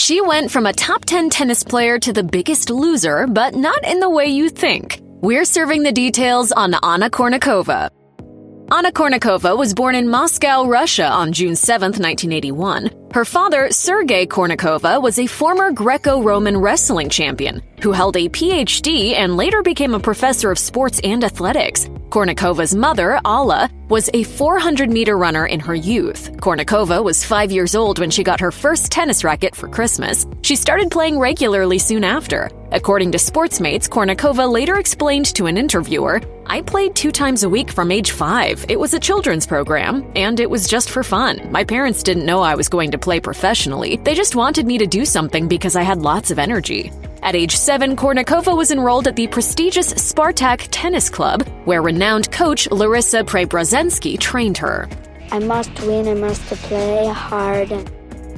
She went from a top 10 tennis player to the biggest loser, but not in the way you think. We're serving the details on Anna Kournikova. Anna Kournikova was born in Moscow, Russia on June 7, 1981. Her father, Sergei Kournikova, was a former Greco-Roman wrestling champion who held a PhD and later became a professor of sports and athletics. Kournikova's mother, Alla, was a 400-meter runner in her youth. Kournikova was 5 years old when she got her first tennis racket for Christmas. She started playing regularly soon after. According to Sportsmates, Kournikova later explained to an interviewer, "I played 2 times a week from age 5. It was a children's program, and it was just for fun. My parents didn't know I was going to play professionally. They just wanted me to do something because I had lots of energy." At age 7, Kournikova was enrolled at the prestigious Spartak Tennis Club, where renowned coach Larissa Preobrazhensky trained her. I must win, I must play hard.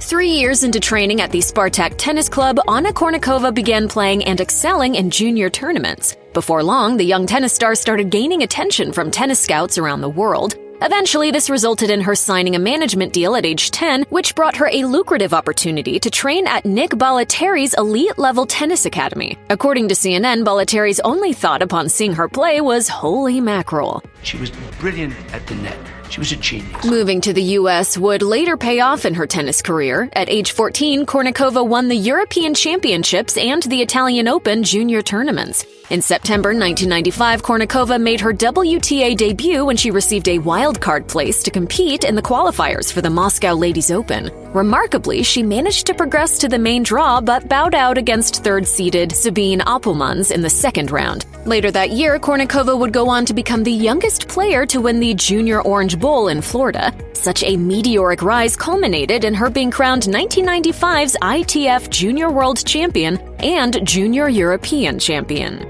3 years into training at the Spartak Tennis Club, Anna Kournikova began playing and excelling in junior tournaments. Before long, the young tennis star started gaining attention from tennis scouts around the world. Eventually, this resulted in her signing a management deal at age 10, which brought her a lucrative opportunity to train at Nick Bollettieri's elite-level tennis academy. According to CNN, Bollettieri's only thought upon seeing her play was holy mackerel. She was brilliant at the net. She was a genius. Moving to the U.S. would later pay off in her tennis career. At age 14, Kournikova won the European Championships and the Italian Open junior tournaments. In September 1995, Kournikova made her WTA debut when she received a wildcard place to compete in the qualifiers for the Moscow Ladies Open. Remarkably, she managed to progress to the main draw but bowed out against third-seeded Sabine Appelmans in the second round. Later that year, Kournikova would go on to become the youngest player to win the Junior Orange Bowl in Florida. Such a meteoric rise culminated in her being crowned 1995's ITF Junior World Champion and Junior European Champion.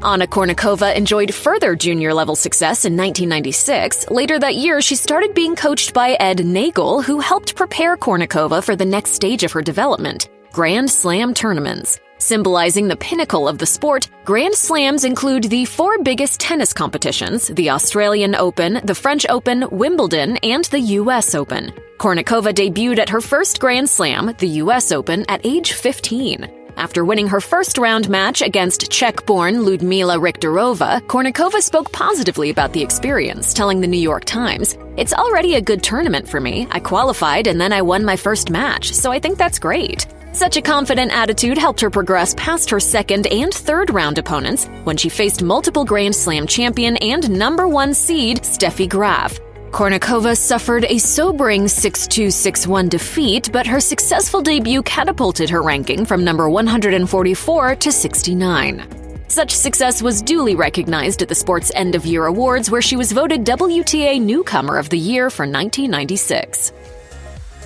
Anna Kournikova enjoyed further junior-level success in 1996. Later that year, she started being coached by Ed Nagel, who helped prepare Kournikova for the next stage of her development, Grand Slam tournaments. Symbolizing the pinnacle of the sport, Grand Slams include the 4 biggest tennis competitions: the Australian Open, the French Open, Wimbledon, and the U.S. Open. Kournikova debuted at her first Grand Slam, the U.S. Open, at age 15. After winning her first-round match against Czech-born Ludmila Rikhterova, Kournikova spoke positively about the experience, telling the New York Times, "It's already a good tournament for me. I qualified and then I won my first match, so I think that's great." Such a confident attitude helped her progress past her second and third round opponents when she faced multiple Grand Slam champion and number 1 seed Steffi Graf. Kournikova suffered a sobering 6-2-6-1 defeat, but her successful debut catapulted her ranking from number 144 to 69. Such success was duly recognized at the sport's end-of-year awards, where she was voted WTA Newcomer of the Year for 1996.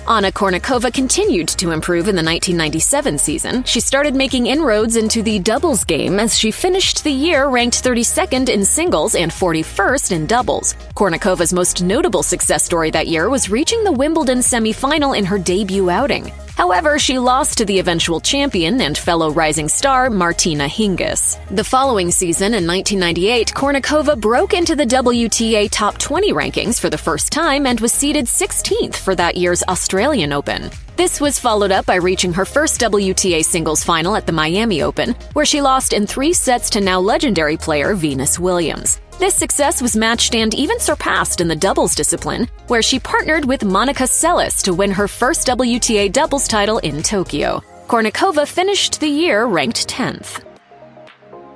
Anna Kournikova continued to improve in the 1997 season. She started making inroads into the doubles game as she finished the year ranked 32nd in singles and 41st in doubles. Kournikova's most notable success story that year was reaching the Wimbledon semifinal in her debut outing. However, she lost to the eventual champion and fellow rising star Martina Hingis. The following season, in 1998, Kournikova broke into the WTA Top 20 rankings for the first time and was seeded 16th for that year's Australian Open. This was followed up by reaching her first WTA singles final at the Miami Open, where she lost in 3 sets to now legendary player Venus Williams. This success was matched and even surpassed in the doubles discipline, where she partnered with Monica Seles to win her first WTA doubles title in Tokyo. Kournikova finished the year ranked 10th.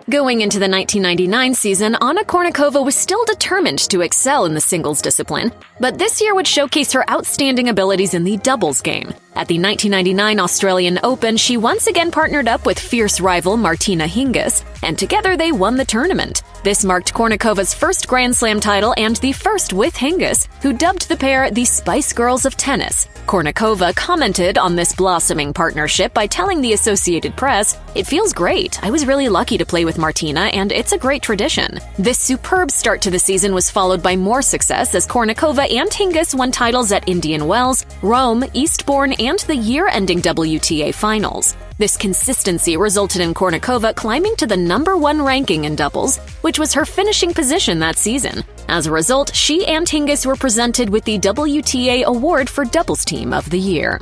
Going into the 1999 season, Anna Kournikova was still determined to excel in the singles discipline, but this year would showcase her outstanding abilities in the doubles game. At the 1999 Australian Open, she once again partnered up with fierce rival Martina Hingis, and together they won the tournament. This marked Kournikova's first Grand Slam title and the first with Hingis, who dubbed the pair the Spice Girls of tennis. Kournikova commented on this blossoming partnership by telling the Associated Press, "It feels great. I was really lucky to play with Martina, and it's a great tradition." This superb start to the season was followed by more success as Kournikova and Hingis won titles at Indian Wells, Rome, Eastbourne, and the year-ending WTA Finals. This consistency resulted in Kournikova climbing to the number 1 ranking in doubles, which was her finishing position that season. As a result, she and Hingis were presented with the WTA Award for Doubles Team of the Year.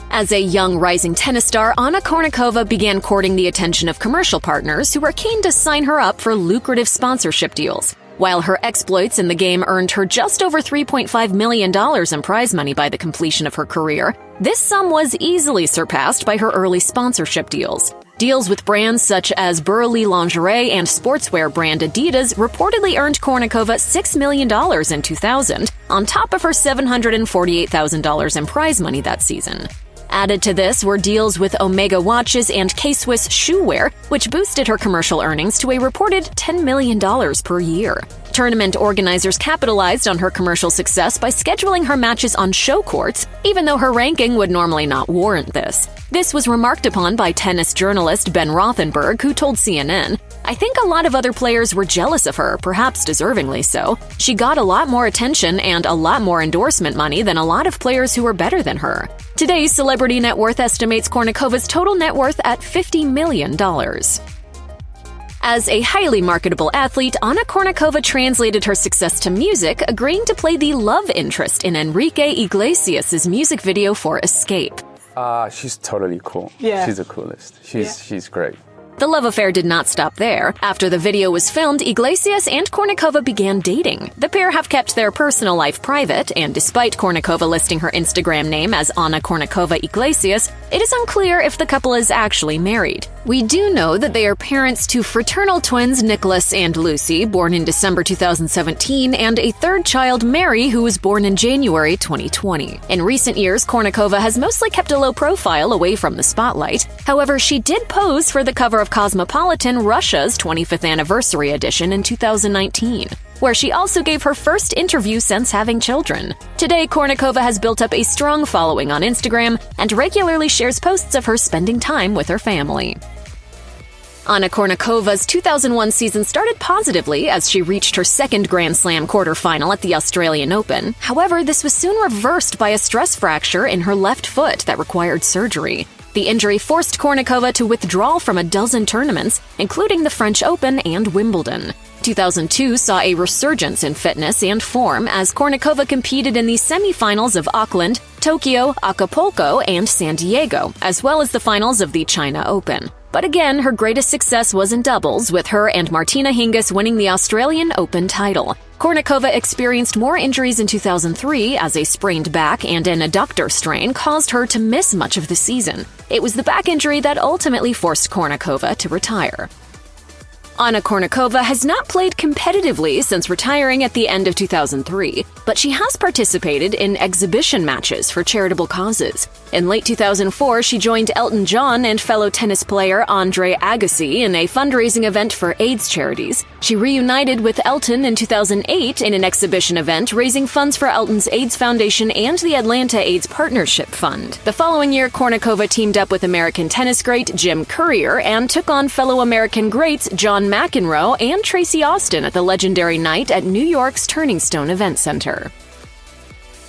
As a young rising tennis star, Anna Kournikova began courting the attention of commercial partners who were keen to sign her up for lucrative sponsorship deals. While her exploits in the game earned her just over $3.5 million in prize money by the completion of her career, this sum was easily surpassed by her early sponsorship deals. Deals with brands such as Burley Lingerie and sportswear brand Adidas reportedly earned Kournikova $6 million in 2000, on top of her $748,000 in prize money that season. Added to this were deals with Omega watches and K-Swiss shoewear, which boosted her commercial earnings to a reported $10 million per year. Tournament organizers capitalized on her commercial success by scheduling her matches on show courts, even though her ranking would normally not warrant this. This was remarked upon by tennis journalist Ben Rothenberg, who told CNN, "I think a lot of other players were jealous of her, perhaps deservingly so. She got a lot more attention and a lot more endorsement money than a lot of players who were better than her." Today's Celebrity Net Worth estimates Kournikova's total net worth at $50 million. As a highly marketable athlete, Anna Kournikova translated her success to music, agreeing to play the love interest in Enrique Iglesias' music video for Escape. She's totally cool. Yeah. She's the coolest. She's great. The love affair did not stop there. After the video was filmed, Iglesias and Kournikova began dating. The pair have kept their personal life private, and despite Kournikova listing her Instagram name as Anna Kournikova Iglesias, it is unclear if the couple is actually married. We do know that they are parents to fraternal twins Nicholas and Lucy, born in December 2017, and a third child, Mary, who was born in January 2020. In recent years, Kournikova has mostly kept a low profile away from the spotlight. However, she did pose for the cover of Cosmopolitan, Russia's 25th anniversary edition in 2019, where she also gave her first interview since having children. Today, Kournikova has built up a strong following on Instagram and regularly shares posts of her spending time with her family. Anna Kournikova's 2001 season started positively as she reached her second Grand Slam quarterfinal at the Australian Open. However, this was soon reversed by a stress fracture in her left foot that required surgery. The injury forced Kournikova to withdraw from a dozen tournaments, including the French Open and Wimbledon. 2002 saw a resurgence in fitness and form as Kournikova competed in the semifinals of Auckland, Tokyo, Acapulco, and San Diego, as well as the finals of the China Open. But again, her greatest success was in doubles, with her and Martina Hingis winning the Australian Open title. Kournikova experienced more injuries in 2003 as a sprained back and an adductor strain caused her to miss much of the season. It was the back injury that ultimately forced Kournikova to retire. Anna Kournikova has not played competitively since retiring at the end of 2003, but she has participated in exhibition matches for charitable causes. In late 2004, she joined Elton John and fellow tennis player Andre Agassi in a fundraising event for AIDS charities. She reunited with Elton in 2008 in an exhibition event raising funds for Elton's AIDS Foundation and the Atlanta AIDS Partnership Fund. The following year, Kournikova teamed up with American tennis great Jim Courier and took on fellow American greats John McEnroe and Tracy Austin at the legendary night at New York's Turning Stone Event Center.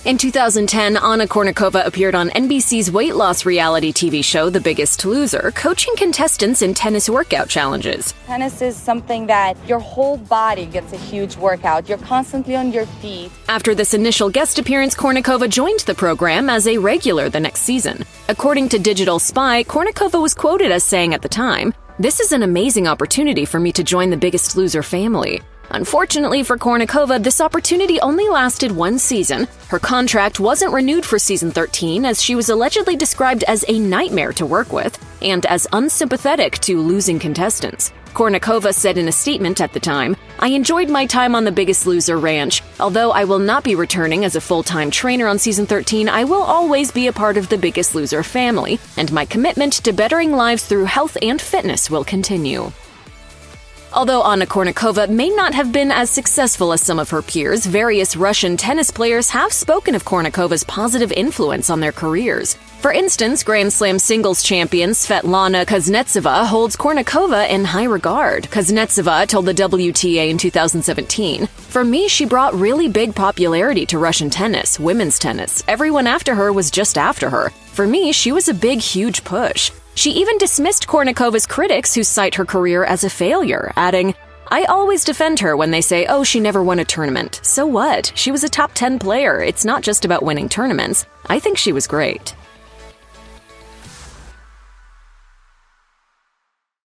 In 2010, Anna Kournikova appeared on NBC's weight loss reality TV show The Biggest Loser, coaching contestants in tennis workout challenges. Tennis is something that your whole body gets a huge workout. You're constantly on your feet. After this initial guest appearance, Kournikova joined the program as a regular the next season. According to Digital Spy, Kournikova was quoted as saying at the time, "This is an amazing opportunity for me to join the Biggest Loser family." Unfortunately for Kournikova, this opportunity only lasted one season. Her contract wasn't renewed for season 13 as she was allegedly described as a nightmare to work with and as unsympathetic to losing contestants. Kournikova said in a statement at the time, "I enjoyed my time on the Biggest Loser ranch. Although I will not be returning as a full-time trainer on season 13, I will always be a part of the Biggest Loser family, and my commitment to bettering lives through health and fitness will continue." Although Anna Kournikova may not have been as successful as some of her peers, various Russian tennis players have spoken of Kournikova's positive influence on their careers. For instance, Grand Slam singles champion Svetlana Kuznetsova holds Kournikova in high regard. Kuznetsova told the WTA in 2017, "For me, she brought really big popularity to Russian tennis, women's tennis. Everyone after her was just after her. For me, she was a big, huge push." She even dismissed Kournikova's critics who cite her career as a failure, adding, "I always defend her when they say, oh, she never won a tournament. So what? She was a top 10 player. It's not just about winning tournaments. I think she was great."